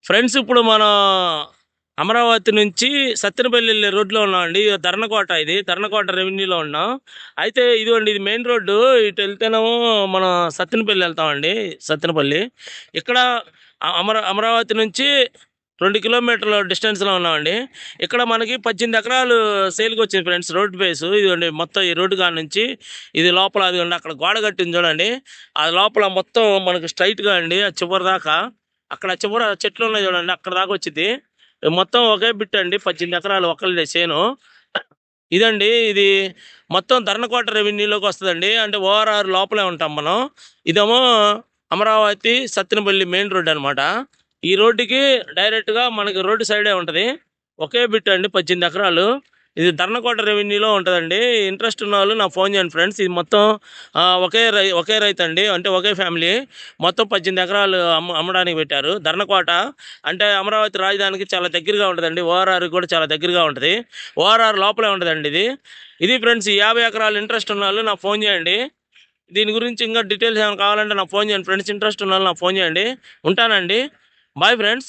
Friends ఇప్పుడు మనం అమరావతి నుంచి సత్తెనపల్లి వెళ్ళే రోడ్లో ఉన్నామండి. ధర్నకోట, ఇది ధర్నకోట రెవెన్యూలో ఉన్నాం. అయితే ఇదిగోండి, ఇది మెయిన్ రోడ్డు. ఇటు వెళ్తేనేమో మనం సత్తెనపల్లి వెళ్తామండి. సత్తెనపల్లి ఇక్కడ అమరావతి నుంచి 2 కిలోమీటర్ల డిస్టెన్స్లో ఉన్నామండి. ఇక్కడ మనకి 18 ఎకరాలు సేల్కి వచ్చింది ఫ్రెండ్స్. రోడ్ బేస్ ఇదిగోండి, మొత్తం ఈ రోడ్డు కాడ నుంచి ఇది లోపల, అదిగోండి అక్కడ గోడ కట్టింది చూడండి. అది లోపల మొత్తం మనకు స్ట్రైట్గా అండి, ఆ చివరి దాకా. అక్కడ చివర చెట్లు ఉన్నాయి చూడండి, అక్కడ దాకా వచ్చింది. మొత్తం ఒకే బిట్ అండి, 18 ఎకరాలు ఒకళ్ళే చేను. ఇదండి, ఇది మొత్తం ధర్నకోట రెవెన్యూలోకి వస్తుందండి. అంటే ఓఆర్ఆర్ లోపలే ఉంటాం మనం. ఇదేమో అమరావతి సత్తెనపల్లి మెయిన్ రోడ్ అనమాట. ఈ రోడ్డుకి డైరెక్ట్గా మనకి రోడ్డు సైడే ఉంటుంది. ఒకే బిట్ అండి, 18 ఎకరాలు. ఇది ధర్నకోట రెవెన్యూలో ఉంటుందండి. ఇంట్రెస్ట్ ఉన్న వాళ్ళు నాకు ఫోన్ చేయండి ఫ్రెండ్స్. ఇది మొత్తం ఒకే రైతు అండి, అంటే ఒకే ఫ్యామిలీ. మొత్తం 18 ఎకరాలు అమ్మడానికి పెట్టారు. ధర్నకోట అంటే అమరావతి రాజధానికి చాలా దగ్గరగా ఉంటుందండి. ఓఆర్ఆర్ కూడా చాలా దగ్గరగా ఉంటుంది. ఓఆర్ఆర్ లోపలే ఉంటుందండి ఇది. ఇది ఫ్రెండ్స్, ఈ 50 ఎకరాలు ఇంట్రెస్ట్ ఉన్న వాళ్ళు నాకు ఫోన్ చేయండి. దీని గురించి ఇంకా డీటెయిల్స్ ఏమైనా కావాలంటే నాకు ఫోన్ చేయండి ఫ్రెండ్స్. ఇంట్రెస్ట్ ఉన్న వాళ్ళు నాకు ఫోన్ చేయండి. ఉంటానండి. Bye friends.